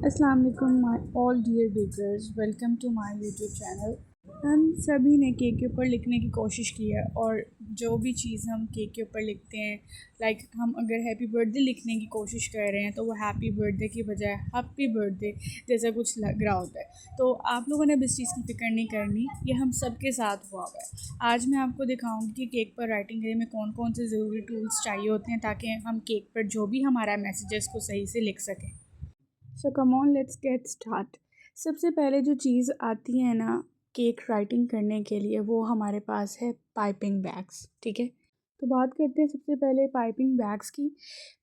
अस्सलाम वालेकुम my all dear bakers, welcome to my YouTube channel. हम सभी ने केक के ऊपर लिखने की कोशिश की है और जो भी चीज़ हम केक के ऊपर लिखते हैं, लाइक हम अगर हैप्पी बर्थडे लिखने की कोशिश कर रहे हैं तो वो हैप्पी बर्थडे की बजाय हैप्पी बर्थडे जैसा कुछ लग रहा होता है। तो आप लोगों ने अब इस चीज़ की फ़िक्र नहीं करनी, ये हम सब के साथ हुआ हुआ है। आज मैं आपको दिखाऊंगी कि केक पर राइटिंग के लिए में कौन कौन से ज़रूरी टूल्स चाहिए होते हैं ताकि हम केक पर जो भी हमारा मैसेजेस को सही से लिख सकें। So come on let's get start. सबसे पहले जो चीज़ आती है ना केक राइटिंग करने के लिए, वो हमारे पास है पाइपिंग बैग्स। ठीक है, तो बात करते हैं सबसे पहले पाइपिंग बैग्स की।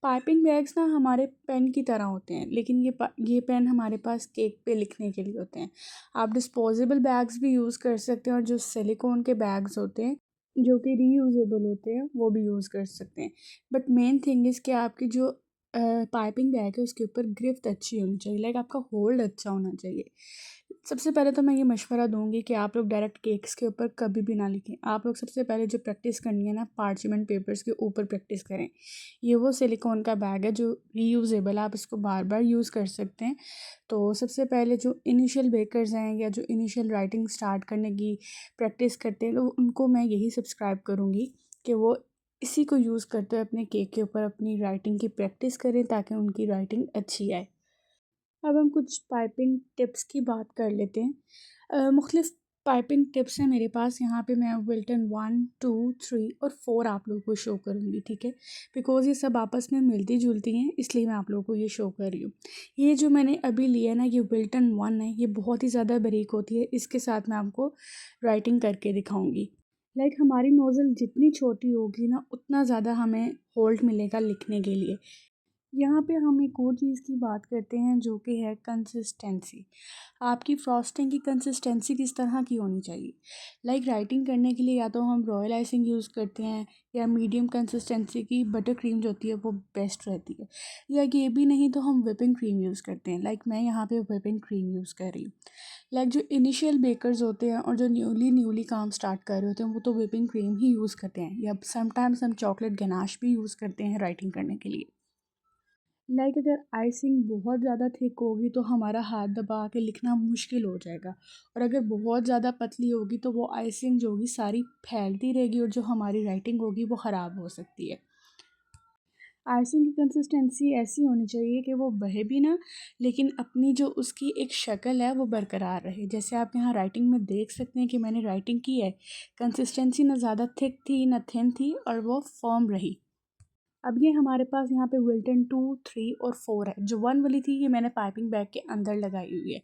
पाइपिंग बैग्स ना हमारे पेन की तरह होते हैं, लेकिन ये पेन हमारे पास केक पे लिखने के लिए होते हैं। आप डिस्पोजेबल बैग्स भी यूज़ कर सकते हैं और जो सिलिकॉन के बैग्स होते हैं जो कि रीयूजेबल होते हैं वो भी यूज़ कर सकते हैं। बट मेन थिंग इज़ कि आपकी जो पाइपिंग बैग है उसके ऊपर गिरफ्त अच्छी होनी चाहिए, लाइक आपका होल्ड अच्छा होना चाहिए। सबसे पहले तो मैं ये मशवरा दूंगी कि आप लोग डायरेक्ट केक्स के ऊपर कभी भी ना लिखें। आप लोग सबसे पहले जो प्रैक्टिस करनी है ना, पार्चमेंट पेपर्स के ऊपर प्रैक्टिस करें। ये वो सिलिकॉन का बैग है जो रीयूजेबल, आप इसको बार बार यूज़ कर सकते हैं। तो सबसे पहले जो इनिशियल बेकर्स हैं या जो इनिशियल राइटिंग स्टार्ट करने की प्रैक्टिस करते हैं, तो उनको मैं यही सब्सक्राइब करूँगी कि वो इसी को यूज़ करते हुए अपने केक के ऊपर अपनी राइटिंग की प्रैक्टिस करें ताकि उनकी राइटिंग अच्छी आए। अब हम कुछ पाइपिंग टिप्स की बात कर लेते हैं। मुख्तलिफ़ पाइपिंग टिप्स हैं मेरे पास। यहाँ पे मैं विल्टन 1, 2, 3 और 4 आप लोगों को शो करूँगी। ठीक है, बिकॉज़ ये सब आपस में मिलती जुलती हैं, इसलिए मैं आप लोगों को ये शो कर रही हूँ। ये जो मैंने अभी लिया ना, ये विल्टन 1 है। ये बहुत ही ज़्यादा बारीक होती है। इसके साथ मैं आपको राइटिंग करके दिखाऊँगी। लाइक हमारी नोज़ल जितनी छोटी होगी ना, उतना ज़्यादा हमें होल्ड मिलेगा लिखने के लिए। यहाँ पे हम एक और चीज़ की बात करते हैं जो कि है कंसिस्टेंसी। आपकी फ्रॉस्टिंग की कंसिस्टेंसी किस तरह की होनी चाहिए। लाइक राइटिंग करने के लिए या तो हम रॉयल आइसिंग यूज़ करते हैं या मीडियम कंसिस्टेंसी की बटर क्रीम जो होती है वो बेस्ट रहती है, या ये भी नहीं तो हम व्हिपिंग क्रीम यूज़ करते हैं। लाइक मैं यहाँ पे व्हिपिंग क्रीम यूज़ कर रही हूँ। लाइक जो इनिशियल बेकर्स होते हैं और जो न्यूली काम स्टार्ट कर रहे होते हैं वो तो व्हिपिंग क्रीम ही यूज़ करते हैं, या समटाइम्स हम चॉकलेट गनाश भी यूज़ करते हैं राइटिंग करने के लिए। लाइक अगर आइसिंग बहुत ज़्यादा थिक होगी तो हमारा हाथ दबा के लिखना मुश्किल हो जाएगा, और अगर बहुत ज़्यादा पतली होगी तो वो आइसिंग जो होगी सारी फैलती रहेगी और जो हमारी राइटिंग होगी वो ख़राब हो सकती है। आइसिंग की कंसिस्टेंसी ऐसी होनी चाहिए कि वो बहे भी ना, लेकिन अपनी जो उसकी एक शक्ल है वो बरकरार रहे। जैसे आप यहाँ राइटिंग में देख सकते हैं कि मैंने राइटिंग की है, कंसिस्टेंसी ना ज़्यादा थिक थी ना थिन थी और वो फर्म रही। अब ये हमारे पास यहाँ पे विल्टन 2, 3 और 4 है। जो 1 वाली थी ये मैंने पाइपिंग बैग के अंदर लगाई हुई है।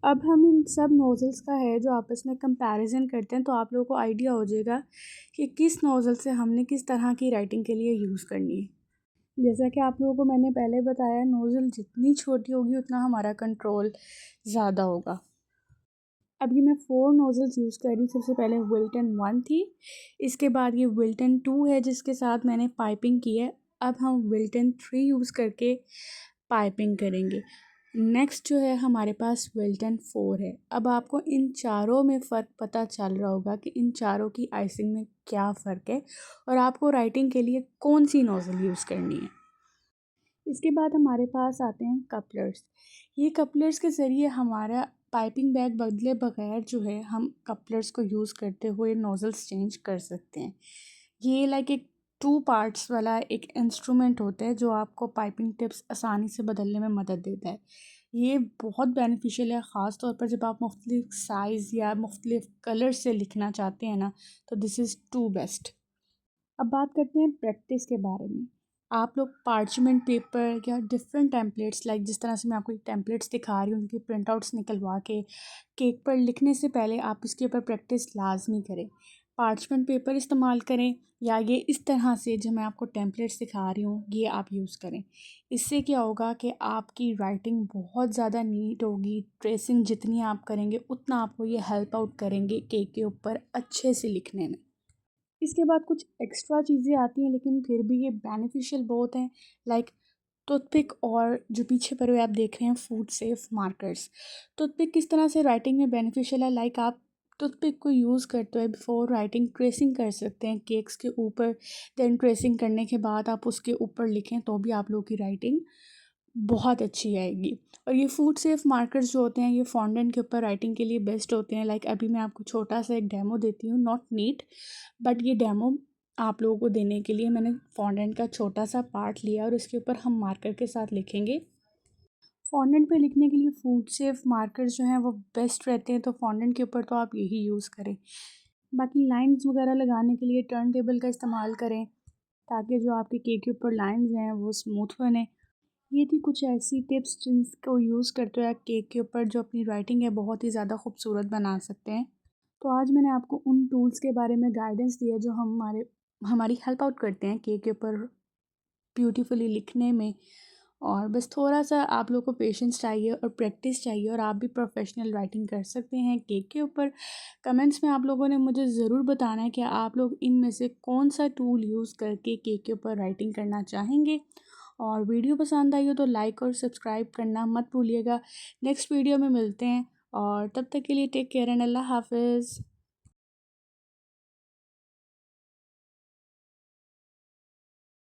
अब हम इन सब नोज़ल्स का है जो आपस में कंपैरिजन करते हैं, तो आप लोगों को आइडिया हो जाएगा कि किस नोज़ल से हमने किस तरह की राइटिंग के लिए यूज़ करनी है। जैसा कि आप लोगों को मैंने पहले बताया, नोज़ल जितनी छोटी होगी उतना हमारा कंट्रोल ज़्यादा होगा। अब ये मैं 4 नोज़ल्स यूज़ कर रही हूँ। सबसे पहले विल्टन 1 थी, इसके बाद ये विल्टन 2 है जिसके साथ मैंने पाइपिंग की है। अब हम विल्टन 3 यूज़ करके पाइपिंग करेंगे। नेक्स्ट जो है हमारे पास विल्टन 4 है। अब आपको इन चारों में फ़र्क पता चल रहा होगा कि इन चारों की आइसिंग में क्या फ़र्क है और आपको राइटिंग के लिए कौन सी नोज़ल यूज़ करनी है। इसके बाद हमारे पास आते हैं कपलर्स। ये कपलर्स के ज़रिए हमारा पाइपिंग बैग बदले बगैर जो है हम कपलर्स को यूज़ करते हुए नोज़ल्स चेंज कर सकते हैं। ये लाइक एक 2 पार्ट्स वाला एक इंस्ट्रूमेंट होता है जो आपको पाइपिंग टिप्स आसानी से बदलने में मदद देता है। ये बहुत बेनिफिशियल है, ख़ास तौर पर जब आप मुख्तलिफ़ साइज़ या मुख्तलिफ़ कलर से लिखना चाहते हैं ना, तो दिस इज़ टू बेस्ट। अब बात करते हैं प्रैक्टिस के बारे में। आप लोग पार्चमेंट पेपर या डिफरेंट टेम्पलेट्स, लाइक जिस तरह से मैं आपको टेम्पलेट्स दिखा रही हूँ उनकी प्रिंट आउट्स निकलवा के केक पर लिखने से पहले आप इसके ऊपर प्रैक्टिस लाजमी करें। पार्चमेंट पेपर इस्तेमाल करें या ये इस तरह से जो मैं आपको टेम्पलेट्स दिखा रही हूँ ये आप यूज़ करें। इससे क्या होगा कि आपकी राइटिंग बहुत ज़्यादा नीट होगी। ट्रेसिंग जितनी आप करेंगे उतना आपको ये हेल्प आउट करेंगे केक के ऊपर अच्छे से लिखने में। इसके बाद कुछ एक्स्ट्रा चीज़ें आती हैं लेकिन फिर भी ये बेनिफिशियल बहुत हैं। लाइक टूथपिक और जो पीछे पर आप देख रहे हैं फूड सेफ मार्कर्स। टूथपिक किस तरह से राइटिंग में बेनिफिशियल है, लाइक आप टूथपिक को यूज़ करते हुए बिफोर राइटिंग ट्रेसिंग कर सकते हैं केक्स के ऊपर। देन ट्रेसिंग करने के बाद आप उसके ऊपर लिखें तो भी आप लोगों की राइटिंग बहुत अच्छी आएगी। और ये फूड सेफ मार्कर्स जो होते हैं ये फॉन्डेंट के ऊपर राइटिंग के लिए बेस्ट होते हैं। लाइक अभी मैं आपको छोटा सा एक डेमो देती हूँ, नॉट नीट, बट ये डेमो आप लोगों को देने के लिए मैंने फॉन्डेंट का छोटा सा पार्ट लिया और इसके ऊपर हम मार्कर के साथ लिखेंगे। फॉन्डेंट पे लिखने के लिए फूड सेफ मार्कर्स जो हैं वो बेस्ट रहते हैं, तो फॉन्डेंट के ऊपर तो आप यही यूज़ करें। बाकी लाइंस वगैरह लगाने के लिए टर्न टेबल का इस्तेमाल करें, ताकि जो आपके केक के ऊपर लाइंस हैं वो स्मूथ बने। ये थी कुछ ऐसी टिप्स जिनको यूज़ करते हुए आप केक के ऊपर जो अपनी राइटिंग है बहुत ही ज़्यादा खूबसूरत बना सकते हैं। तो आज मैंने आपको उन टूल्स के बारे में गाइडेंस दिया जो हमारी हेल्प आउट करते हैं केक के ऊपर ब्यूटीफुली लिखने में। और बस थोड़ा सा आप लोग को पेशेंस चाहिए और प्रैक्टिस चाहिए और आप भी प्रोफेशनल राइटिंग कर सकते हैं केक के ऊपर। कमेंट्स में आप लोगों ने मुझे ज़रूर बताना है कि आप लोग इनमें से कौन सा टूल यूज़ करके केक के ऊपर राइटिंग करना चाहेंगे। और वीडियो पसंद आई हो तो लाइक और सब्सक्राइब करना मत भूलिएगा। नेक्स्ट वीडियो में मिलते हैं और तब तक के लिए टेक केयर एंड अल्लाह हाफ़िज़।